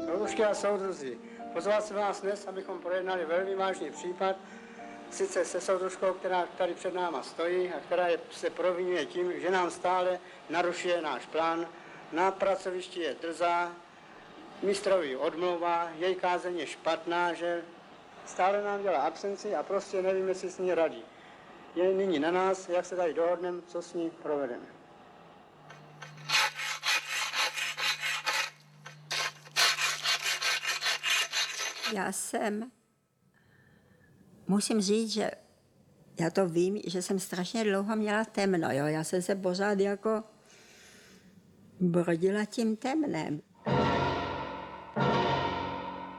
Soudružky a soudruzi, pozvat se vás dnes, abychom projednali velmi vážný případ, sice se soudružkou, která tady před náma stojí a která se provinuje tím, že nám stále narušuje náš plán, na pracovišti je drzá, mistrovi odmlouvá, její kázeň je špatná, že stále nám dělá absenci a prostě nevíme, si s ní radí. Je nyní na nás, jak se tady dohodneme, co s ní provedeme. Musím říct, že já to vím, že jsem strašně dlouho měla temno, jo. Já jsem se pořád jako brodila tím temnem.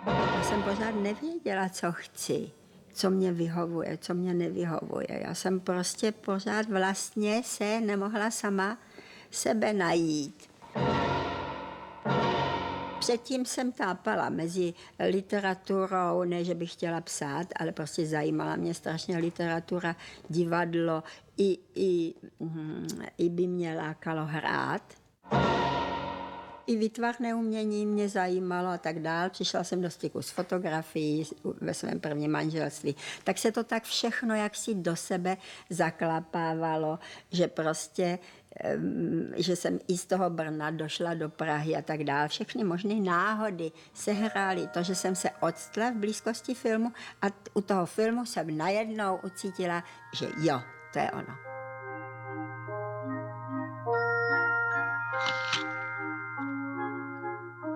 Já jsem pořád nevěděla, co chci, co mě vyhovuje, co mě nevyhovuje. Já jsem prostě pořád vlastně se nemohla sama sebe najít. Předtím jsem tápala mezi literaturou, ne, že bych chtěla psát, ale prostě zajímala mě strašně literatura, divadlo, i by mě lákalo hrát. I výtvarné umění mě zajímalo a tak dál. Přišla jsem do styku s fotografií ve svém prvním manželství. Tak se to tak všechno jaksi do sebe zaklapávalo, že prostě že jsem i z toho Brna došla do Prahy a tak dále. Všechny možné náhody sehrály to, že jsem se odstla v blízkosti filmu a u toho filmu jsem najednou ucítila, že jo, to je ono.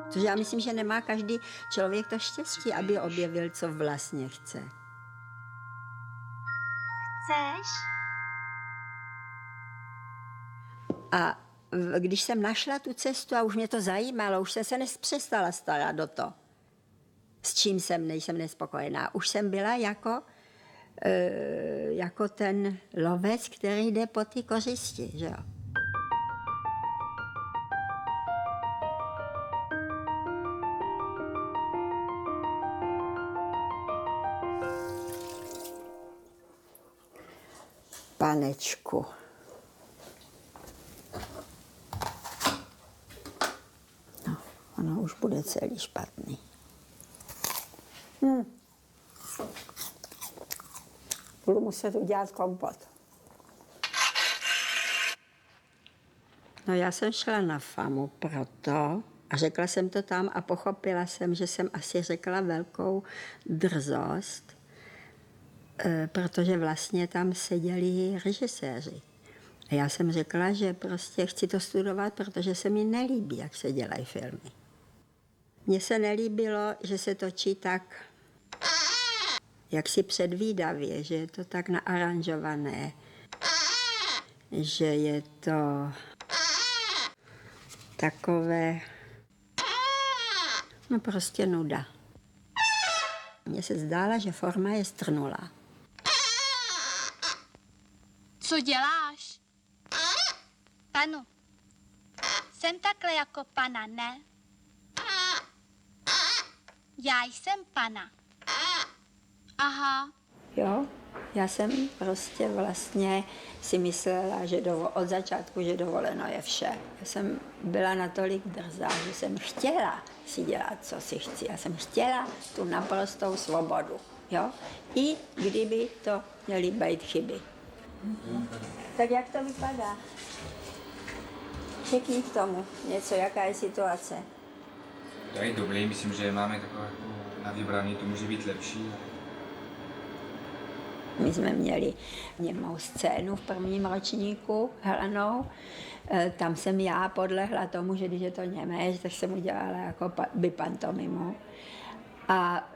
Protože já myslím, že nemá každý člověk to štěstí, aby objevil, co vlastně chce. Chceš? A když jsem našla tu cestu a už mě to zajímalo, už jsem se nepřestala starat o to, s čím nejsem nespokojená. Už jsem byla jako ten lovec, který jde po ty kořisti, že jo. Panečku. No, ono už bude celý špatný. Budu muset udělat kompot. No já jsem šla na FAMu proto, a řekla jsem to tam a pochopila jsem, že jsem asi řekla velkou drzost, protože vlastně tam seděli režiséři. A já jsem řekla, že prostě chci to studovat, protože se mi nelíbí, jak se dělají filmy. Mně se nelíbilo, že se točí tak jaksi předvídavě, že je to tak naaranžované, že je to takové, no prostě nuda. Mně se zdála, že forma je strnulá. Co děláš? Panu, jsem takhle jako pana, ne? Já jsem pana. Aha. Jo, já jsem prostě vlastně si myslela, že od začátku, že dovoleno je vše. Já jsem byla natolik drzá, že jsem chtěla si dělat, co si chci. Já jsem chtěla tu naprostou svobodu, jo? I kdyby to měly být chyby. Tak jak to vypadá? Řekni k tomu něco, jaká je situace. To je dobrý, myslím, že máme takové na vybraný, to může být lepší. My jsme měli němou scénu v prvním ročníku hranou. Tam jsem já podlehla tomu, že když je to němé, tak jsem udělala jako pantomimu. A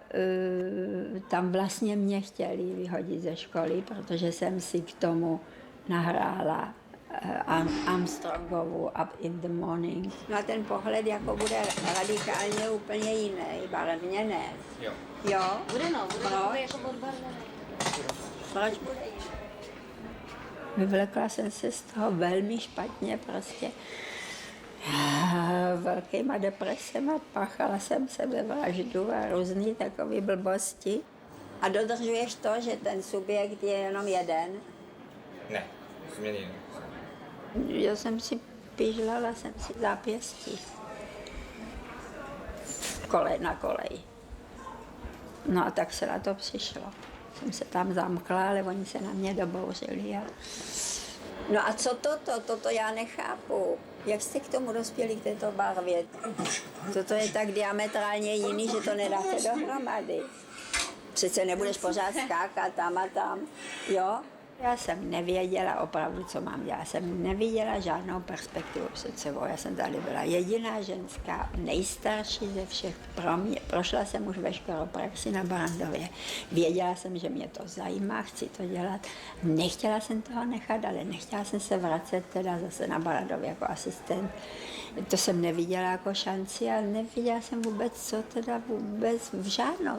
tam vlastně mě chtěli vyhodit ze školy, protože jsem si k tomu nahrála Armstrongovu Up in the Morning. No ten pohled jako bude radikálně úplně jiný, barevně ne. Jo. Jo? Bude no, jako odbarvené. Proč bude jiný? Vyvlekla jsem se z toho velmi špatně prostě. Velkýma depresema, páchala jsem sebevraždu a různý takové blbosti. A dodržuješ to, že ten subjekt je jenom jeden? Ne, změní. Já jsem si pížlala jsem si zápěstí. Na koleji. No a tak se na to přišlo. Jsem se tam zamkla, ale oni se na mě dobouřili. No a co toto? Toto já nechápu. Jak jste k tomu dospěli, k této barvě? Toto je tak diametrálně jiný, že to nedáte dohromady. Přece nebudeš pořád skákat tam a tam, jo? Já jsem nevěděla opravdu, co mám dělat. Já jsem neviděla žádnou perspektivu před sebou. Já jsem tady byla jediná ženská, nejstarší ze všech. Prošla jsem už veškerou praxi na Barrandově. Věděla jsem, že mě to zajímá, chci to dělat. Nechtěla jsem toho nechat, ale nechtěla jsem se vracet teda zase na Barrandově jako asistent. To jsem neviděla jako šanci a neviděla jsem vůbec, co teda vůbec, žádnou,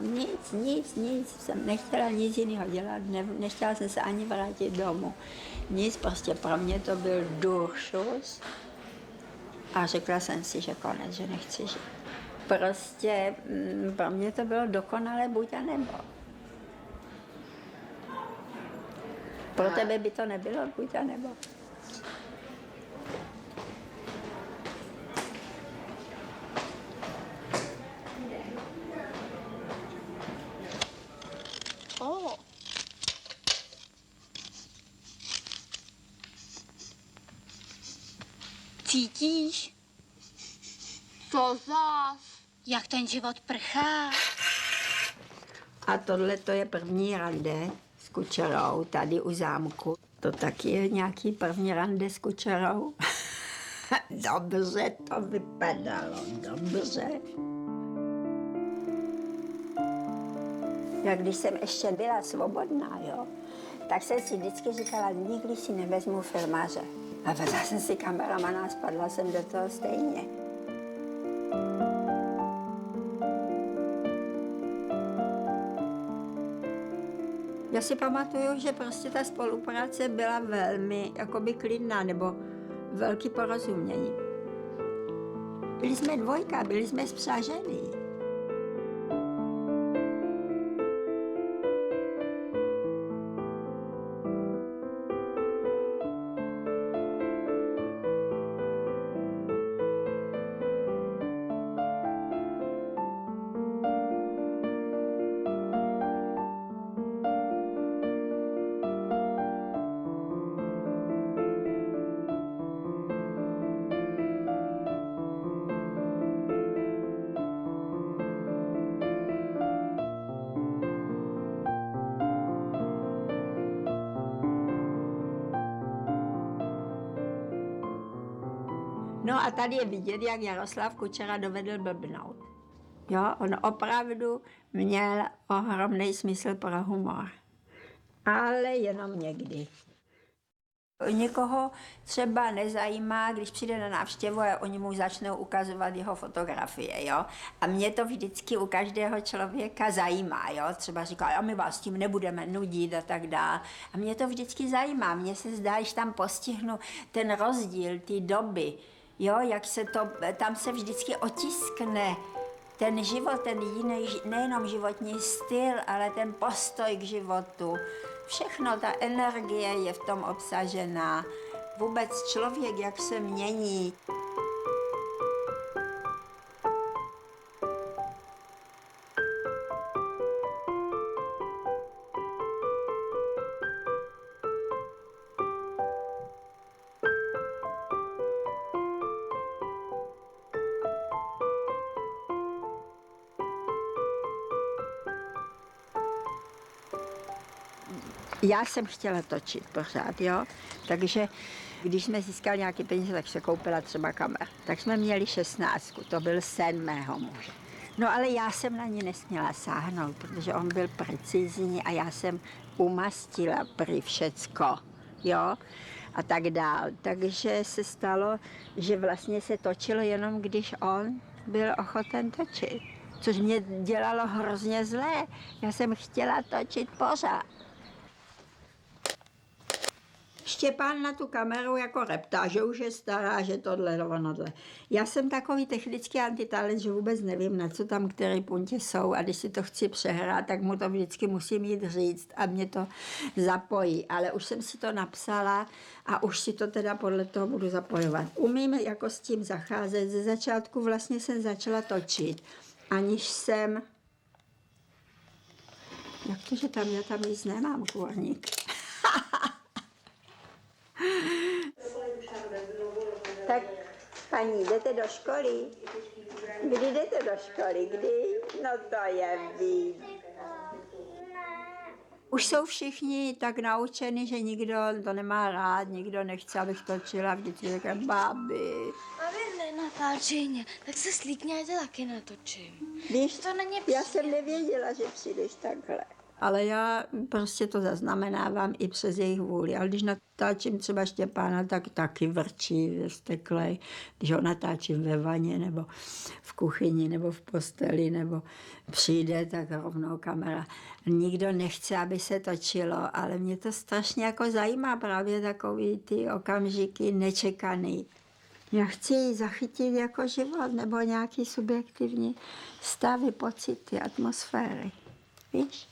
nic. Jsem nechtěla nic jiného dělat, nechtěla jsem se ani vrátit domů. Nic, prostě pro mě to byl duršus a řekla jsem si, že konec, že nechci žít. Prostě pro mě to bylo dokonale buď a nebo. Pro tebe by to nebylo buď a nebo. Cítíš? Co zas? Jak ten život prchá? A tohle to je první rande s Kučerou tady u zámku. To taky je nějaký první rande s Kučerou. Dobře to vypadalo, dobře. Jak když jsem ještě byla svobodná, jo, tak jsem si vždycky říkala, nikdy si nevezmu filmaře. A vezla jsem si kameramana a spadla jsem do toho stejně. Já si pamatuju, že prostě ta spolupráce byla velmi jakoby klidná, nebo velký porozumění. Byli jsme dvojka, byli jsme spřažení. No a tady je vidět, jak Jaroslav Kučera dovedl blbnout. Jo, on opravdu měl ohromný smysl pro humor. Ale jenom někdy. Někoho třeba nezajímá, když přijde na návštěvu a oni mu začnou ukazovat jeho fotografie, jo. A mě to vždycky u každého člověka zajímá, jo. Třeba říká, a my vás tím nebudeme nudit a tak dále. A mě to vždycky zajímá. Mně se zdá, když tam postihnu ten rozdíl, ty doby, jo, jak se to, tam se vždycky otiskne ten život, ten jiný, nejenom životní styl, ale ten postoj k životu. Všechno, ta energie je v tom obsažená. Vůbec člověk, jak se mění. Já jsem chtěla točit pořád, jo, takže když jsme získali nějaké peníze, tak se koupila třeba kamer. Tak jsme měli 16, to byl sen mého muže. No ale já jsem na ní nesměla sáhnout, protože on byl precizní a já jsem umastila prý všecko, jo, a tak dál. Takže se stalo, že vlastně se točilo jenom, když on byl ochoten točit, což mě dělalo hrozně zlé. Já jsem chtěla točit pořád. Štěpán na tu kameru jako reptá, že už je stará, že tohle, onodle. Já jsem takový technický antitalent, že vůbec nevím, na co tam které puntě jsou a když si to chci přehrát, tak mu to vždycky musím jít říct a mě to zapojí. Ale už jsem si to napsala a už si to teda podle toho budu zapojovat. Umím jako s tím zacházet. Ze začátku vlastně jsem začala točit, aniž jsem... Jak to, že tam já tam nic nemám, kůrník? Tak, paní, jdete do školy? Kdy jdete do školy? Kdy? No to je víc. Už jsou všichni tak naučeni, že nikdo to nemá rád, nikdo nechce, abych točila. Vždycky říkám, babi. Aby nenatáčení, tak se slíkně, ať taky natočím. Víš, To není já jsem nevěděla, že přijdeš takhle. Ale já prostě to zaznamenávám i přes jejich vůli. Ale když natáčím třeba Štěpána, tak taky vrčí vzteklej. Když ho natáčím ve vaně, nebo v kuchyni, nebo v posteli, nebo přijde, tak rovnou kamera. Nikdo nechce, aby se točilo, ale mě to strašně jako zajímá právě takový ty okamžiky nečekaný. Já chci ji zachytit jako život, nebo nějaký subjektivní stavy, pocity, atmosféry. Víš?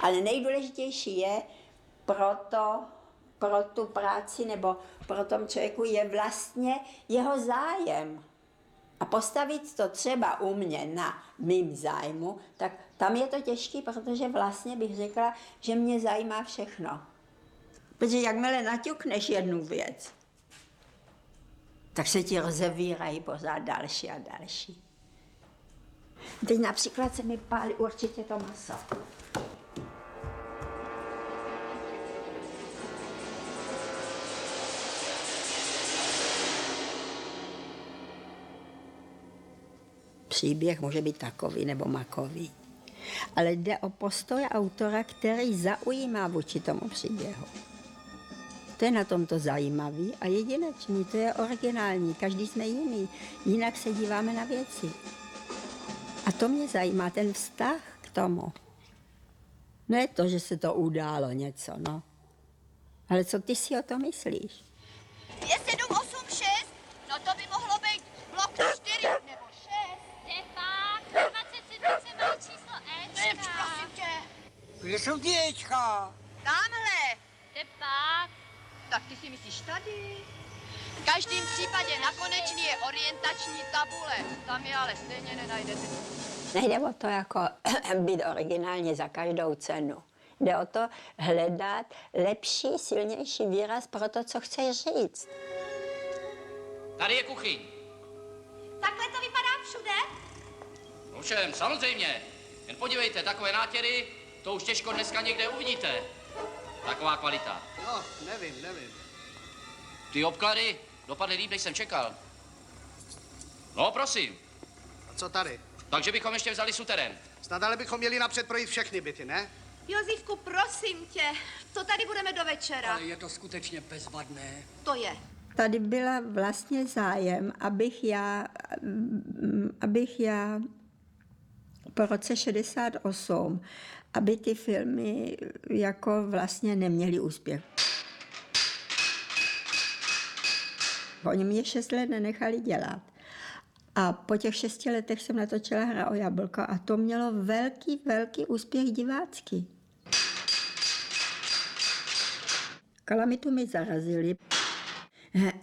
Ale nejdůležitější je pro tu práci nebo pro tom člověku je vlastně jeho zájem. A postavit to třeba u mě na mým zájmu, tak tam je to těžké, protože vlastně bych řekla, že mě zajímá všechno. Protože jakmile naťukneš jednu věc, tak se ti rozevírají pořád další a další. Teď například se mi pálí určitě to maso. Příběh může být takový nebo makový, ale jde o postoj autora, který zaujímá vůči tomu příběhu. To je na tomto zajímavý a jedinečný, to je originální, každý jsme jiný, jinak se díváme na věci. A to mě zajímá, ten vztah k tomu. Ne to, že se to událo něco, no. Ale co ty si o tom myslíš? 2786, no to by mohlo být blok 4 nebo 6. Stefák, 27 má číslo Ečka. Prosím tě. Kde jsou ty Ečka? Tamhle. Stefák. Tak ty si myslíš tady? V každém případě na konečný je orientační tabule. Tam je ale stejně nenajdete. Nejde o to jako být originálně za každou cenu. Jde o to hledat lepší, silnější výraz pro to, co chceš říct. Tady je kuchyň. Takhle to vypadá všude? Ovšem, samozřejmě. Jen podívejte, takové nátěry, to už těžko dneska někde uvidíte. Taková kvalita. No, nevím. Ty obklady dopadly líp, než jsem čekal. No, prosím. A co tady? Takže bychom ještě vzali suterén. Snad ale bychom měli napřed projít všechny byty, ne? Josifku, prosím tě, to tady budeme do večera. Ale je to skutečně bezvadné. To je. Tady byla vlastně zájem, abych já po roce 68, aby ty filmy jako vlastně neměly úspěch. Oni mě 6 let nenechali dělat. A po těch 6 letech jsem natočila Hra o jablko a to mělo velký úspěch divácký. Kalamitu mi zarazili.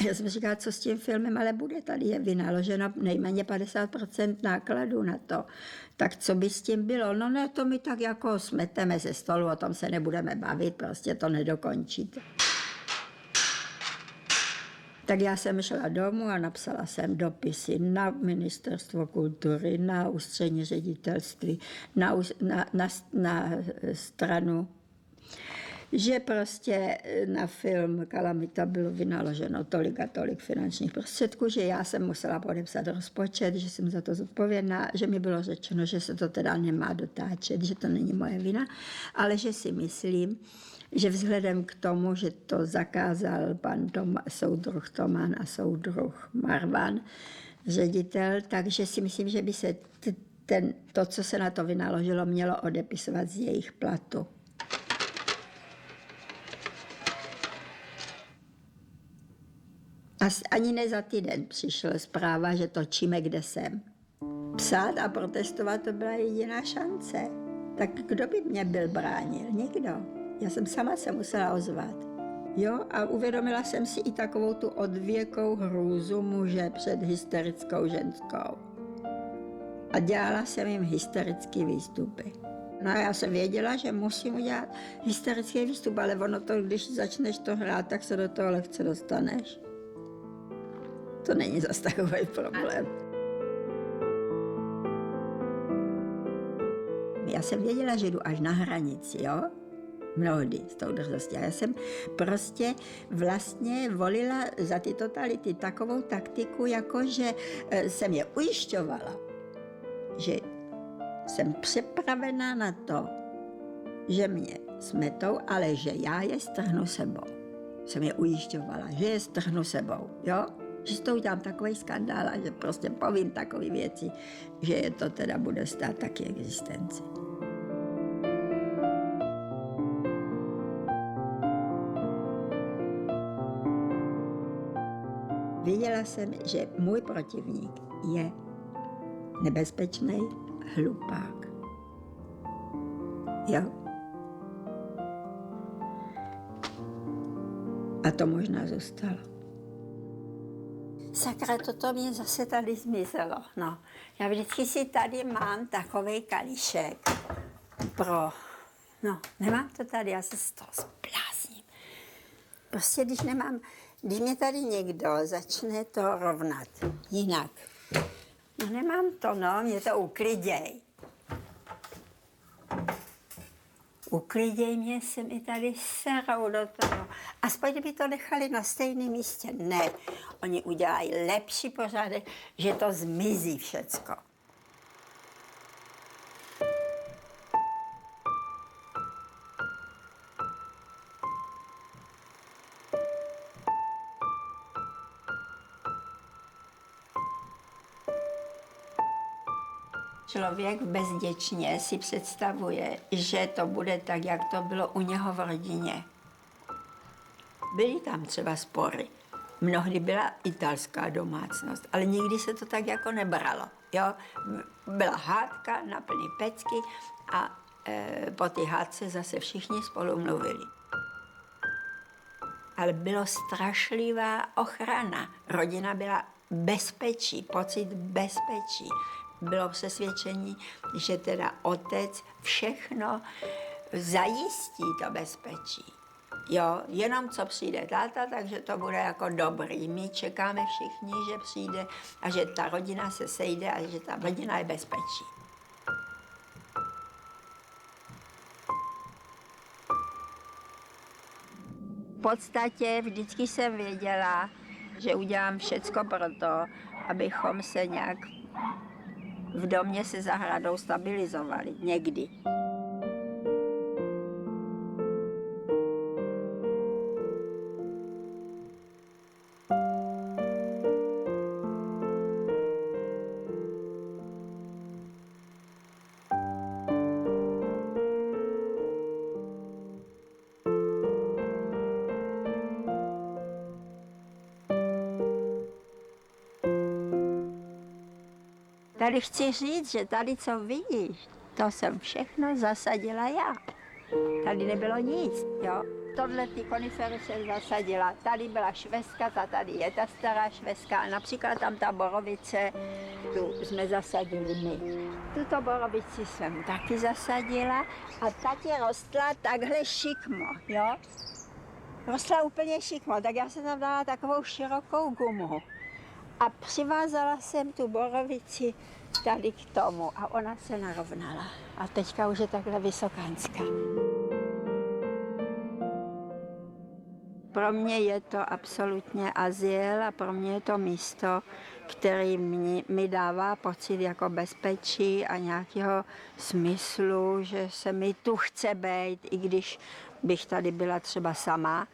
Já jsem říkala, co s tím filmem ale bude, tady je vynaloženo nejméně 50% nákladů na to. Tak co by s tím bylo? No ne, to my tak jako smeteme ze stolu, o tom se nebudeme bavit, prostě to nedokončíte. Tak já jsem šla domů a napsala jsem dopisy na Ministerstvo kultury, na ústřední ředitelství, na stranu že prostě na film Kalamita bylo vynaloženo tolik a tolik finančních prostředků, že já jsem musela podepsat rozpočet, že jsem za to zodpovědná, že mi bylo řečeno, že se to teda nemá dotáčet, že to není moje vina, ale že si myslím, že vzhledem k tomu, že to zakázal pan soudruh Toman a soudruh Marvan, ředitel, takže si myslím, že by se to, co se na to vynaložilo, mělo odepisovat z jejich platu. Ani ne za týden přišla zpráva, že točíme, kde jsem. Psát a protestovat to byla jediná šance. Tak kdo by mě byl bránil? Nikdo. Já jsem sama se musela ozvat. Jo, a uvědomila jsem si i takovou tu odvěkou hrůzu muže před hysterickou ženskou. A dělala jsem jim hysterické výstupy. No a já jsem věděla, že musím udělat hysterický výstup, ale ono to, když začneš to hrát, tak se do toho lehce dostaneš. To není zas takový problém. Já jsem věděla, že jdu až na hranici, jo? Mnohdy s tou drzostí. Já jsem prostě vlastně volila za ty totality takovou taktiku, jako že jsem je ujišťovala, že jsem připravená na to, že mě smetou, ale že já je strhnu sebou. Jsem je ujišťovala, že je strhnu sebou, jo? Že s tou udělám takový skandál a že prostě povím takové věci, že je to teda bude stát taky existenci. Věděla jsem, že můj protivník je nebezpečný hlupák. Jo? A to možná zůstalo. Sakra, toto mě zase tady zmizelo. No, já vždycky si tady mám takovej kalíšek nemám to tady, já se z toho zblázním. Prostě když mě tady někdo začne to rovnat jinak. No nemám to, mě to ukliděj. Ukliděj mě, se mi tady serou do toho. Aspoň kdyby to nechali na stejném místě. Ne, oni udělají lepší pořádek, že to zmizí všecko. Člověk v Bezděčně si představuje, že to bude tak, jak to bylo u něho v rodině. Byly tam třeba spory. Mnohdy byla italská domácnost, ale nikdy se to tak jako nebralo. Jo? Byla hádka na plný pecky a po té hádce zase všichni spolu mluvili. Ale bylo strašlivá ochrana. Rodina byla bezpečí, pocit bezpečí. Bylo přesvědčení, že teda otec všechno zajistí to bezpečí. Jo, jenom co přijde táta, takže to bude jako dobrý. My čekáme všichni, že přijde a že ta rodina se sejde a že ta rodina je bezpečí. V podstatě vždycky jsem věděla, že udělám všecko pro to, abychom se nějak v domě se zahradou stabilizovali. Někdy. Tady chci říct, že tady, co vidíš, to jsem všechno zasadila já. Tady nebylo nic, jo. Tohle ty konifery jsem zasadila. Tady byla švestka, tady je ta stará švestka. A například tam ta borovice, tu jsme zasadili my. Tuto borovici jsem taky zasadila a taky rostla takhle šikmo, jo. Rostla úplně šikmo, tak já jsem tam dala takovou širokou gumu. A přivázala jsem tu borovici tady k tomu a ona se narovnala. A teďka už je takhle vysokánská. Pro mě je to absolutně azyl a pro mě je to místo, který mi dává pocit jako bezpečí a nějakého smyslu, že se mi tu chce být, i když bych tady byla třeba sama,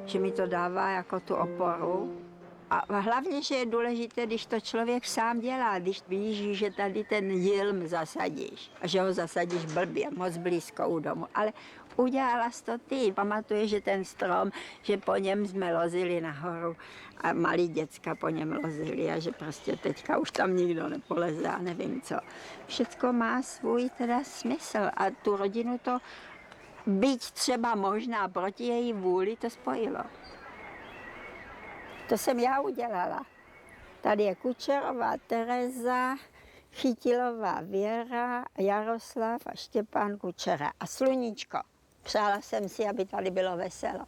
že mi to dává jako tu oporu. A hlavně, že je důležité, když to člověk sám dělá, když víš, že tady ten jilm zasadíš a že ho zasadíš blbě, moc blízko u domu. Ale udělala jsi to ty. Pamatuješ, že ten strom, že po něm jsme lozili nahoru a malí děcka po něm lozili a že prostě teďka už tam nikdo nepoleze a nevím co. Všecko má svůj teda smysl a tu rodinu to, byť třeba možná proti její vůli, to spojilo. To jsem já udělala. Tady je Kučerová Tereza, Chytilová Věra, Jaroslav a Štěpán Kučera. A sluníčko. Přála jsem si, aby tady bylo veselo.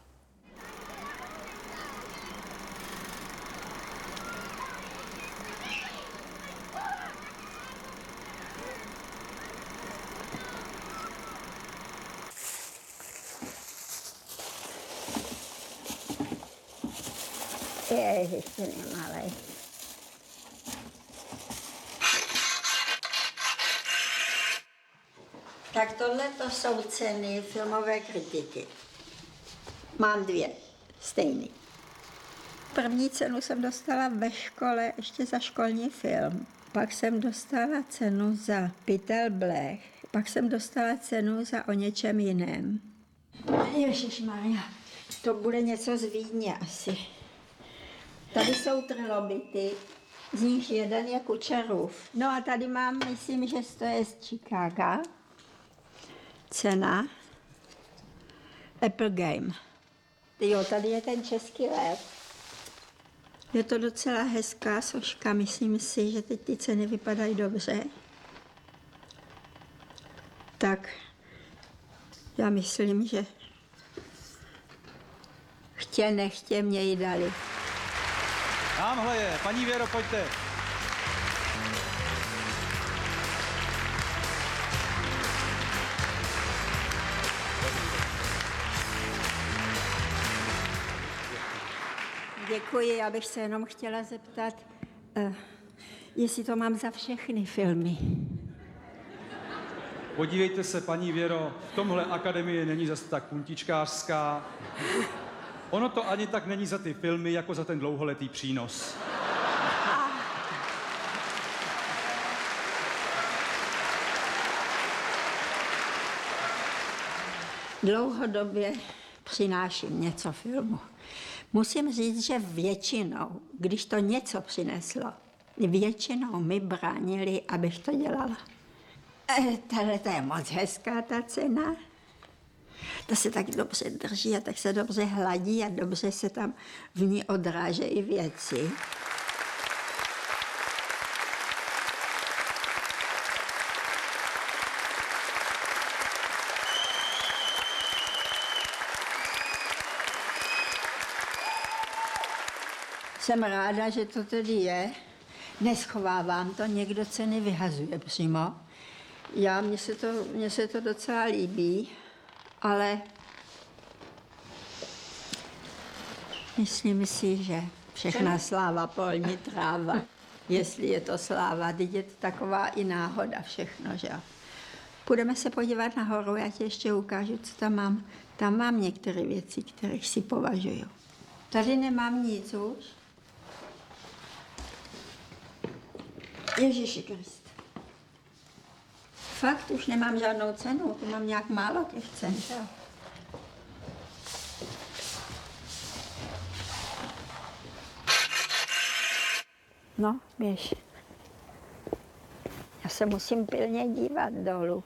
Ještě nemalej. Tak tohle to jsou ceny filmové kritiky. Mám 2, stejný. První cenu jsem dostala ve škole ještě za školní film. Pak jsem dostala cenu za Pytel Blech. Pak jsem dostala cenu za O něčem jiném. Ježišmarja, to bude něco z Vídně asi. Tady jsou trilobity, z nich jeden je Kučerův. No a tady mám, myslím, že to je z Chicaga. Cena Apple Game. Jo, tady je ten český lev. Je to docela hezká soška, myslím si, že teď ty ceny vypadají dobře. Tak já myslím, že chtě nechtě mě ji dali. Tamhle je, paní Věro, pojďte. Děkuji, já bych se jenom chtěla zeptat, jestli to mám za všechny filmy. Podívejte se, paní Věro, v tomhle akademie není zase tak puntičkářská. Ono to ani tak není za ty filmy, jako za ten dlouholetý přínos. Dlouhodobě přináším něco filmu. Musím říct, že většinou, když to něco přineslo, většinou mi bránili, abych to dělala. Tahle je moc hezká ta cena. To se tak dobře drží a tak se dobře hladí a dobře se tam v ní odrážejí věci. Jsem ráda, že to tedy je. Neschovávám to, někdo ceny vyhazuje přímo. Mně se to docela líbí, ale myslím si, že všechna sláva polní tráva. Jestli je to sláva, teď je to taková i náhoda všechno, že jo. Půjdeme se podívat nahoru, já ti ještě ukážu, co tam mám. Tam mám některé věci, které si považuju. Tady nemám nic už. Ježíši Krist. Fakt už nemám žádnou cenu, tu mám nějak málo těch cen. No, běž. Já se musím pilně dívat dolů.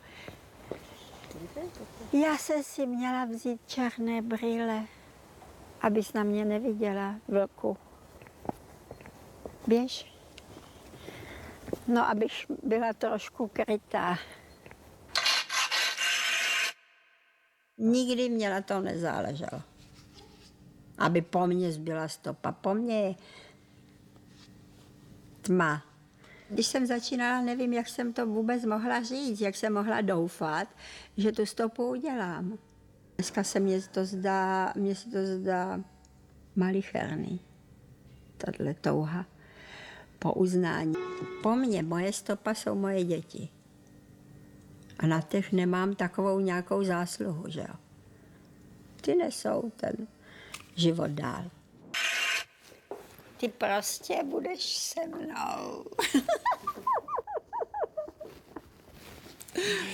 Já jsem si měla vzít černé brýle, abys na mě neviděla, vlku. Běž. No, abych byla trošku krytá. Nikdy mě na to nezáleželo. Aby po mně zbyla stopa. Po mně je tma. Když jsem začínala, nevím, jak jsem to vůbec mohla říct, jak jsem mohla doufat, že tu stopu udělám. Dneska se mně se to zdá malicherný, tato touha po uznání. Po mně, moje stopa jsou moje děti. A na těch nemám takovou nějakou zásluhu, že jo. Ty nesou ten život dál. Ty prostě budeš se mnou.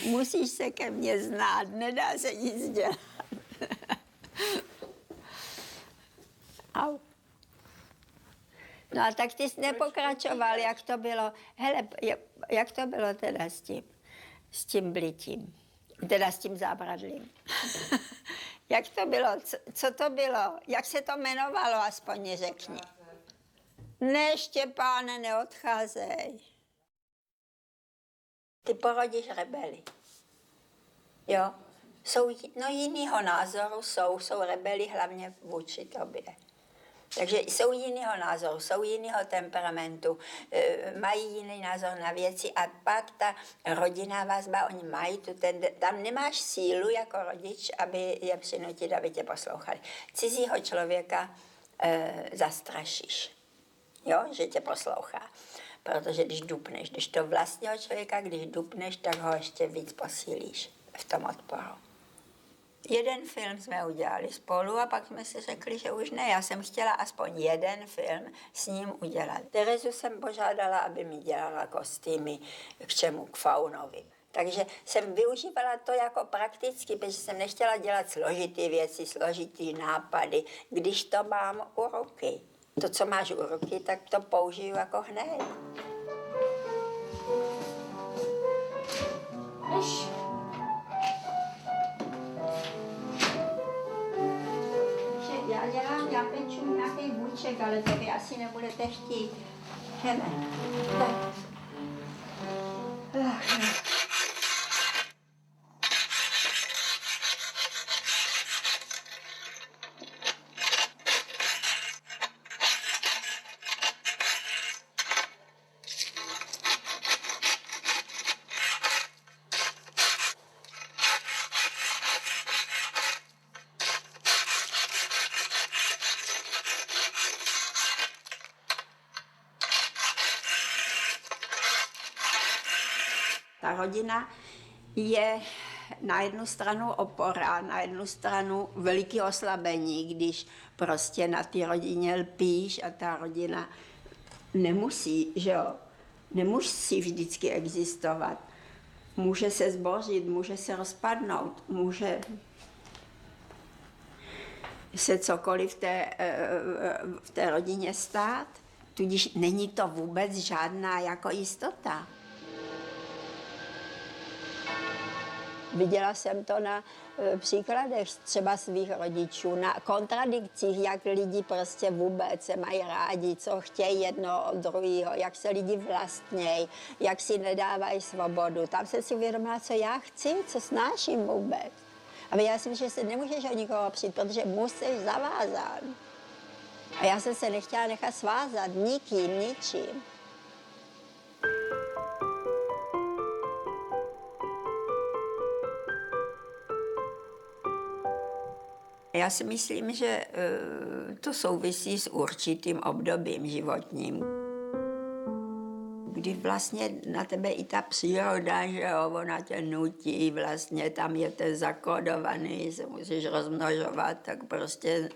Musíš se ke mně znát, nedá se nic dělat. Au. No a tak ty jsi nepokračoval, jak to bylo. Hele, jak to bylo teda s tím blitím, teda s tím zábradlím. Jak to bylo, co to bylo, jak se to jmenovalo, aspoň mi řekni. Ne, Štěpáne, neodcházej. Ty porodíš rebeli. Jo? Jsou, no jinýho názoru jsou rebeli hlavně vůči tobě. Takže jsou jinýho názoru, jsou jinýho temperamentu, mají jiný názor na věci a pak ta rodinná vazba, oni mají tam nemáš sílu jako rodič, aby je přinutit, aby tě poslouchali. Cizího člověka zastrašíš, jo, že tě poslouchá. Protože když dupneš, když to vlastního člověka, když dupneš, tak ho ještě víc posílíš v tom odporu. Jeden film jsme udělali spolu a pak jsme si řekli, že už ne. Já jsem chtěla aspoň jeden film s ním udělat. Terezu jsem požádala, aby mi dělala kostýmy k čemu? K faunovi. Takže jsem využívala to jako prakticky, protože jsem nechtěla dělat složitý věci, složitý nápady, když to mám u ruky. To, co máš u ruky, tak to použiju jako hned. Já peču nějaký buček, ale to vy asi nebudete chtít. Jdeme. Ta rodina je na jednu stranu opora, na jednu stranu veliký oslabení, když prostě na té rodině lpíš a ta rodina nemusí, že jo, nemusí vždycky existovat. Může se zbořit, může se rozpadnout, může se cokoliv v té rodině stát, tudíž není to vůbec žádná jako jistota. Viděla jsem to na příkladech třeba svých rodičů, na kontradikcích, jak lidi prostě vůbec se mají rádi, co chtějí jedno od druhého, jak se lidi vlastnějí, jak si nedávají svobodu. Tam jsem si uvědomila, co já chci, co snáším vůbec. A já si myslím, že se nemůžeš od nikoho přijít, protože musíš zavázán. A já jsem se nechtěla nechat svázat nikým, ničím. Já si myslím, že to souvisí s určitým obdobím životním, kdy vlastně na tebe i ta příroda, že jo, ona tě nutí, vlastně tam je to zakódovaný, se musíš rozmnožovat, tak prostě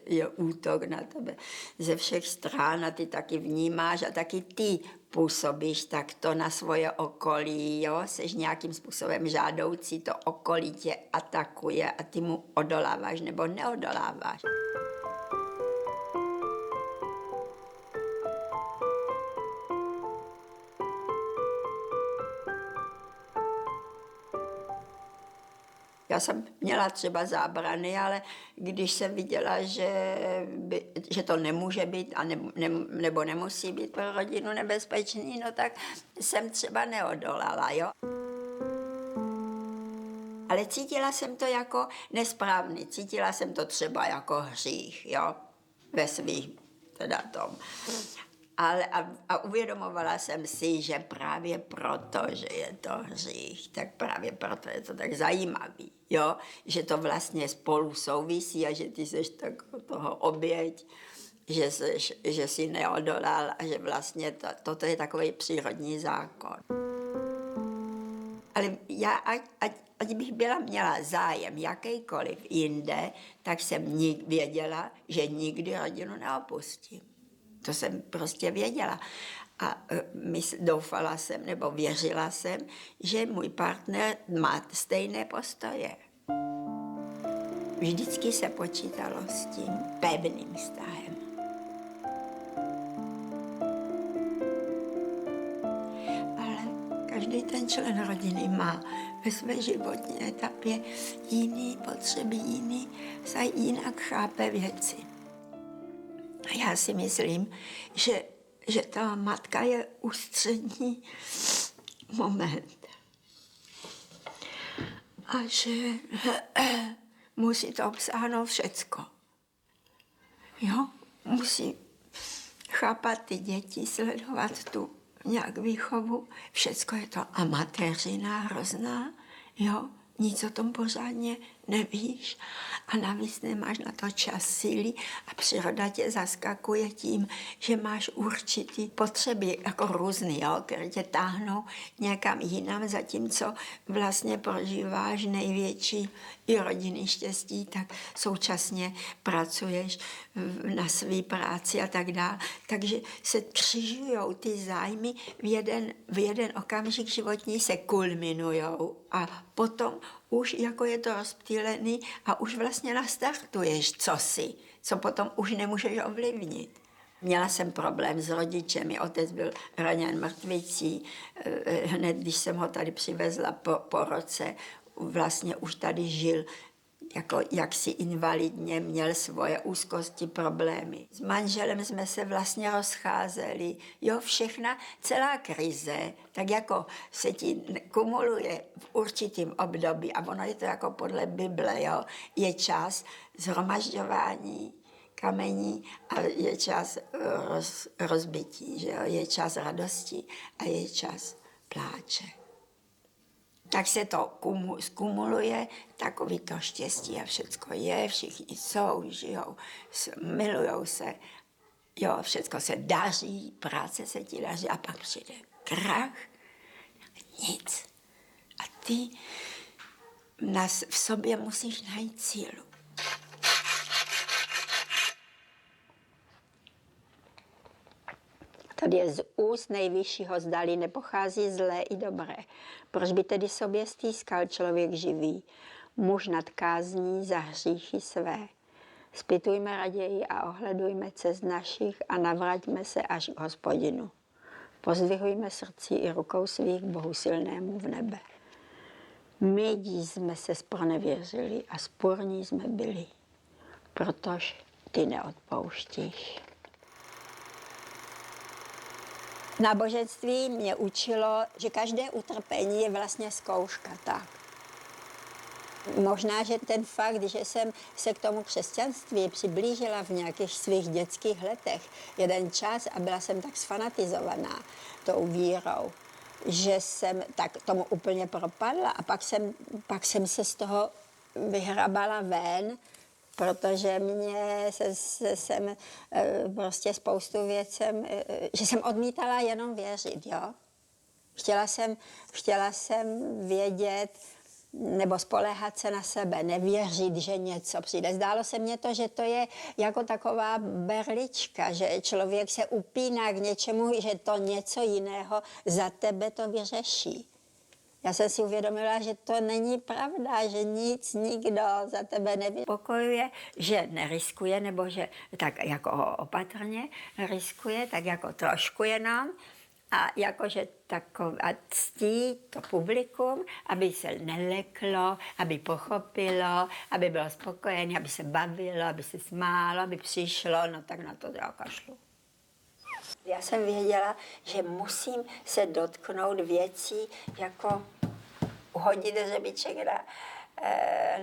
je útok na tebe ze všech stran a ty taky vnímáš a taky ty působíš takto na svoje okolí, jo, seš nějakým způsobem žádoucí, to okolí tě atakuje a ty mu odoláváš nebo neodoláváš. Já jsem měla třeba zábrany, ale když jsem viděla, že to nemůže být a nebo nemusí být pro rodinu nebezpečný, no tak jsem třeba neodolala, jo. Ale cítila jsem to jako nesprávný, cítila jsem to třeba jako hřích, jo, ve svých teda tom. A uvědomovala jsem si, že právě proto, že je to hřích, tak právě proto je to tak zajímavý, jo? Že to vlastně spolu souvisí a že ty seš tak toho oběť, že jsi neodolal a že vlastně toto je takový přírodní zákon. Ale já, ať bych měla zájem jakýkoliv jinde, tak jsem věděla, že nikdy rodinu neopustím. To jsem prostě věděla. A doufala jsem, nebo věřila jsem, že můj partner má stejné postoje. Vždycky se počítalo s tím pevným vztahem. Ale každý ten člen rodiny má ve své životní etapě jiný potřeby, jinak chápe věci. A já si myslím, že ta matka je ústřední moment. A že musí to obsáhnout všecko. Jo? Musí chápat ty děti, sledovat tu nějak výchovu. Všecko je to amatéřina hrozná, jo? Nic o tom pořádně nevíš a navíc nemáš na to čas, síly a příroda tě zaskakuje tím, že máš určitý potřeby, jako různý, jo, které tě táhnou někam jinam, zatímco vlastně prožíváš největší i rodinný štěstí, tak současně pracuješ na své práci a tak dále. Takže se křižujou ty zájmy v jeden okamžik životní se kulminujou a potom už jako je to rozptýlený a už vlastně nastartuješ cosi, co potom už nemůžeš ovlivnit. Měla jsem problém s rodičem, otec byl raněn mrtvicí, hned když jsem ho tady přivezla po roce, vlastně už tady žil jako jaksi invalidně, měl svoje úzkosti, problémy. S manželem jsme se vlastně rozcházeli. Jo, celá krize, tak jako se ti kumuluje v určitým období, a ono je to jako podle Bible, jo, je čas shromažďování kamení a je čas rozbití, že jo, je čas radosti a je čas pláče. Tak se to skumuluje, takový to štěstí a všecko je, všichni jsou, žijou, milujou se, jo, všecko se daří, práce se ti daří a pak přijde krach, nic. A ty v sobě musíš najít sílu. Tady je z úst nejvyššího, zdali nepochází zlé i dobré. Proč by tedy sobě stýskal člověk živý, muž nad kázní za hříchy své? Zpytujme raději a ohledujme cest našich a navraťme se až k Hospodinu. Pozdvihujme srdcí i rukou svých k Bohu silnému v nebe. My jsme se zpronevěřili a sporní jsme byli, protože ty neodpouštíš. Náboženství mě učilo, že každé utrpení je vlastně zkouška, tak. Možná, že ten fakt, že jsem se k tomu křesťanství přiblížila v nějakých svých dětských letech jeden čas a byla jsem tak sfanatizovaná tou vírou, že jsem tak tomu úplně propadla a pak jsem se z toho vyhrabala ven, protože jsem prostě spoustu věcem, že jsem odmítala jenom věřit, jo. Chtěla jsem vědět, nebo spoléhat se na sebe, nevěřit, že něco přijde. Zdálo se mně to, že to je jako taková berlička, že člověk se upíná k něčemu, že to něco jiného za tebe to vyřeší. Já jsem si uvědomila, že to není pravda, že nikdo za tebe nevypokojuje, že neriskuje, nebo že tak jako opatrně riskuje, tak jako trošku jenom, a jakože taková ctí to publikum, aby se neleklo, aby pochopilo, aby bylo spokojené, aby se bavilo, aby se smálo, aby přišlo, no tak na to kašlu. Já jsem věděla, že musím se dotknout věcí, jako uhodit hřebíček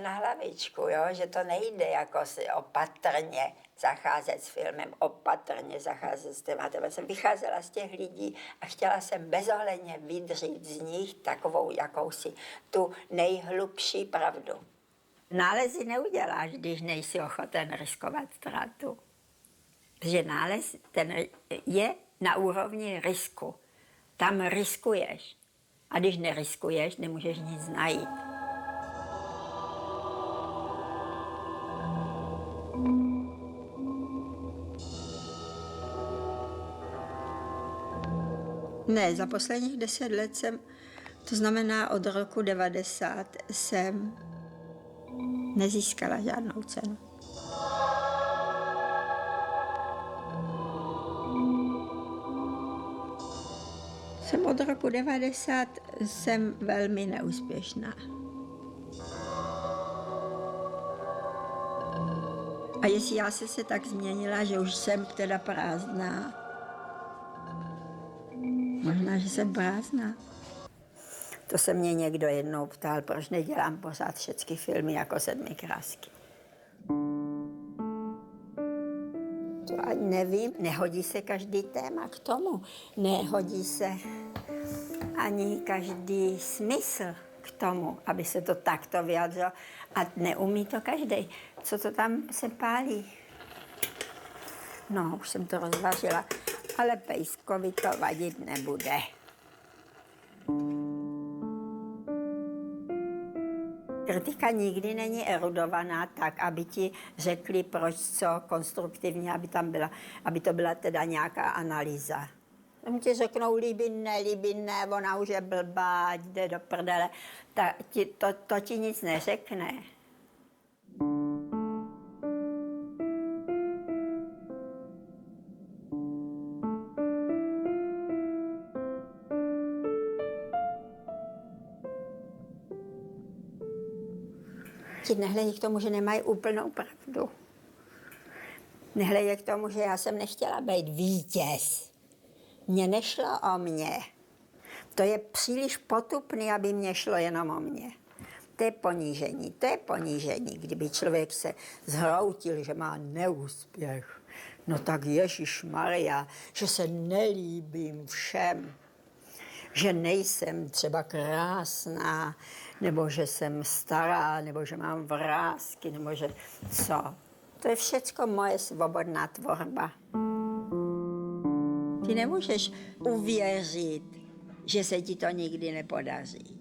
na hlavičku, jo? Že to nejde jako si opatrně zacházet s filmem, opatrně zacházet s tématem. Já jsem vycházela z těch lidí a chtěla jsem bezohledně vydřít z nich takovou jakousi tu nejhlubší pravdu. Nálezy neuděláš, když nejsi ochoten riskovat ztrátu. Protože nález ten je na úrovni risku. Tam riskuješ. A když neriskuješ, nemůžeš nic najít. Ne, za posledních 10 let jsem, to znamená od roku 90, jsem nezískala žádnou cenu. Jsem od roku 90 jsem velmi neúspěšná. A jestli já jsem se tak změnila, že už jsem teda prázdná. Možná, že jsem prázdná. To se mě někdo jednou ptal, proč nedělám pořád všechny filmy jako 7 krásky. To ani nevím, nehodí se každý téma k tomu. Nehodí se ani každý smysl k tomu, aby se to takto vyjadřilo. A neumí to každý. Co to tam se pálí? No, už jsem to rozvažila. Ale Pejskovi to vadit nebude. Kritika nikdy není erudovaná tak, aby ti řekli, proč co konstruktivně, aby to byla teda nějaká analýza. Tam ti řeknou líbí, ne, ona už je blbá, jde do prdele. To ti nic neřekne. Ti nehledí k tomu, že nemají úplnou pravdu. Nehledí k tomu, že já jsem nechtěla být vítěz. Mně nešlo o mě. To je příliš potupný, aby mě šlo jenom o mě. To je ponížení. Kdyby člověk se zhroutil, že má neúspěch, no tak Ježišmarja, že se nelíbím všem. Že nejsem třeba krásná, nebo že jsem stará, nebo že mám vrásky, nebo že co. To je všecko moje svobodná tvorba. Ty nemůžeš uvěřit, že se ti to nikdy nepodaří.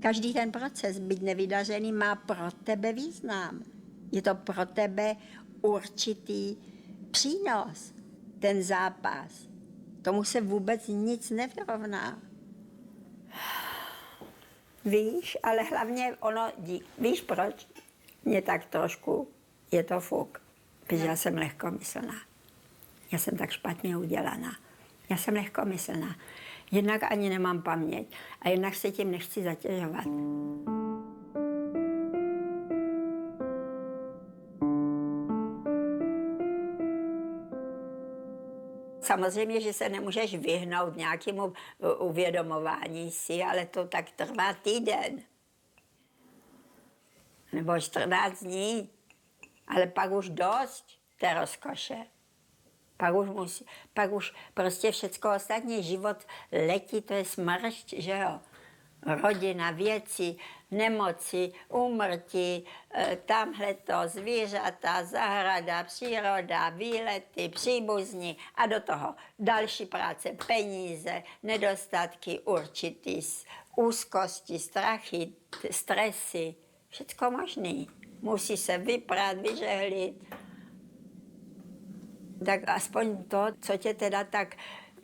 Každý ten proces, byť nevydařený, má pro tebe význam. Je to pro tebe určitý přínos, ten zápas. Tomu se vůbec nic nevyrovná. Víš, ale hlavně víš proč? Mě tak trošku je to fuk, protože já jsem lehkomyslná. Já jsem tak špatně udělaná. Já jsem lehkomyslná. Jednak ani nemám paměť a jednak se tím nechci zatěžovat. Samozřejmě, že se nemůžeš vyhnout nějakému uvědomování si, ale to tak trvá týden. Nebo 14 dní. Ale pak už dost té rozkoše. Pak už prostě všecko ostatní, život letí, to je smršť, že jo. Rodina, věci, nemoci, úmrtí, tamhleto, zvířata, zahrada, příroda, výlety, příbuzní a do toho další práce, peníze, nedostatky určitý, úzkosti, strachy, stresy, všecko možný. Musí se vyprát, vyžehlit. Tak aspoň to, co tě teda tak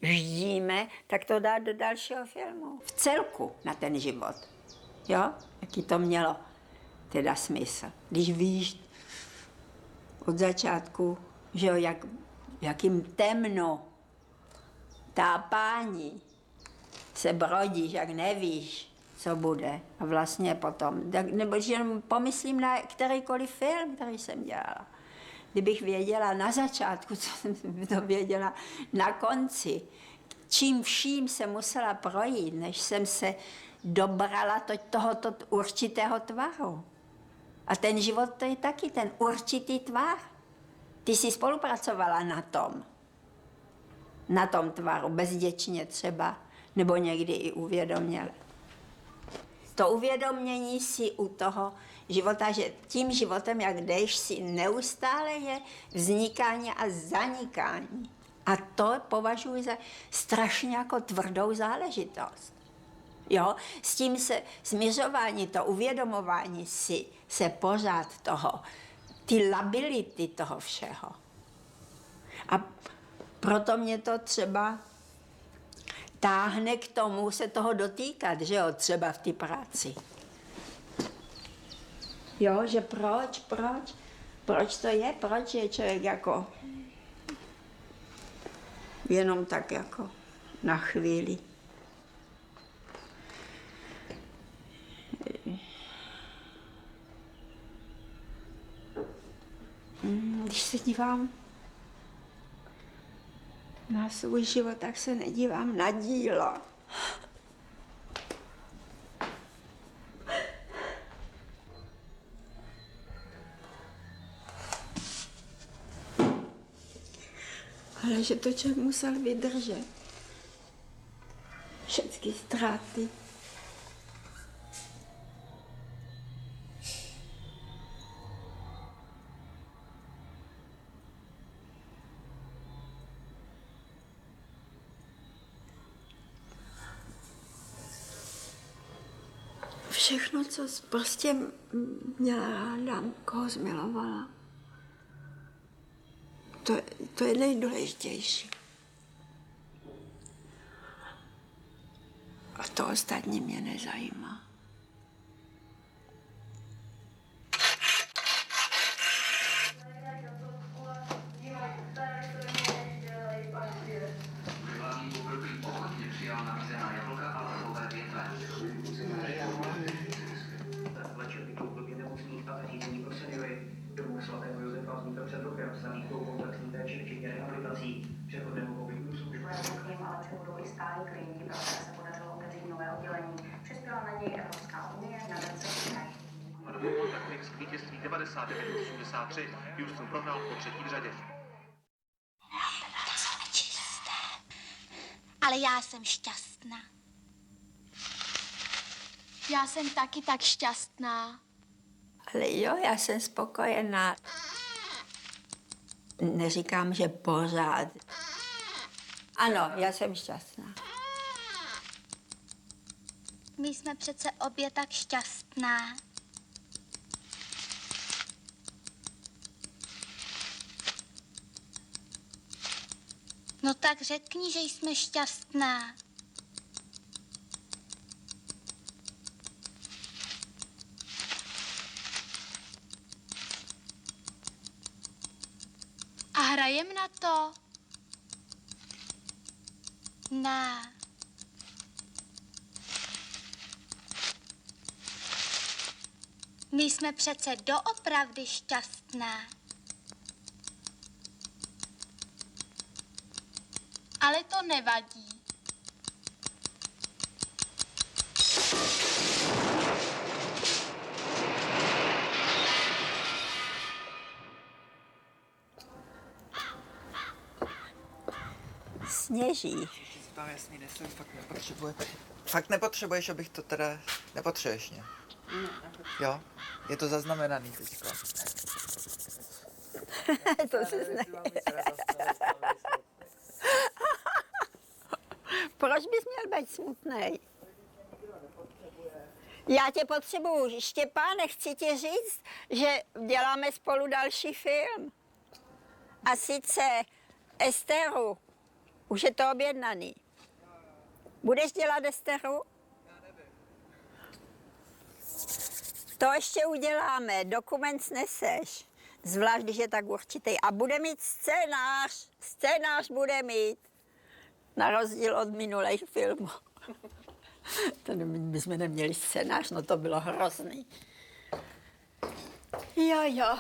ždíme, tak to dá do dalšího filmu. V celku na ten život. Jo? Jaký to mělo teda smysl. Když víš od začátku, že jo, jakým temno, tápání se brodíš, jak nevíš, co bude. A vlastně potom, nebo že jenom pomyslím na kterýkoliv film, který jsem dělala. Kdybych věděla na začátku, co jsem to věděla na konci, čím vším jsem musela projít, než jsem se dobrala tohoto určitého tvaru. A ten život, to je taky ten určitý tvar. Ty jsi spolupracovala na tom tvaru, bezděčně třeba, nebo někdy i uvědoměle. To uvědomění si u toho života, že tím životem, jak jdeš, si neustále je vznikání a zanikání. A to považuji za strašně jako tvrdou záležitost. Jo? S tím se směřování, to uvědomování si se pořád toho, ty lability toho všeho. A proto mě to třeba táhne k tomu se toho dotýkat, že jo, třeba v té práci. Jo, že proč to je, proč je člověk jako jenom tak jako na chvíli. Když se dívám na svůj život, tak se nedívám na dílo. Ale že to člověk musel vydržet. Všechny ztráty. Všechno, co prostě měla ráda, koho zmilovala. To je nejdůležitější. A to ostatní mě nezajímá. Vítězství 99-83 Houston prohrál po třetí v řadě. Ale já jsem šťastná. Já jsem taky tak šťastná. Ale jo, já jsem spokojená. Neříkám, že pořád. Ano, já jsem šťastná. My jsme přece obě tak šťastná. No tak řekni, že jsme šťastná. A hrajem na to? Ne. My jsme přece doopravdy šťastné. Ale to nevadí. Sněží. Tam jasný, nesem, fakt nepotřebuješ, abych to teda, nepotřebuješ mě. Jo, je to zaznamenaný teďko. To se Proč bys měl být smutnej? Já tě potřebuju, Štěpáne, chci ti říct, že děláme spolu další film. A sice Esteru. Už je to objednaný. Budeš dělat Esteru? Já nevím. To ještě uděláme, dokument sneseš. Zvlášť, když je tak určitý. A bude mít scénář. Scénář bude mít. Na rozdíl od minulých filmů. My jsme neměli scénář, no to bylo hrozný. Jo.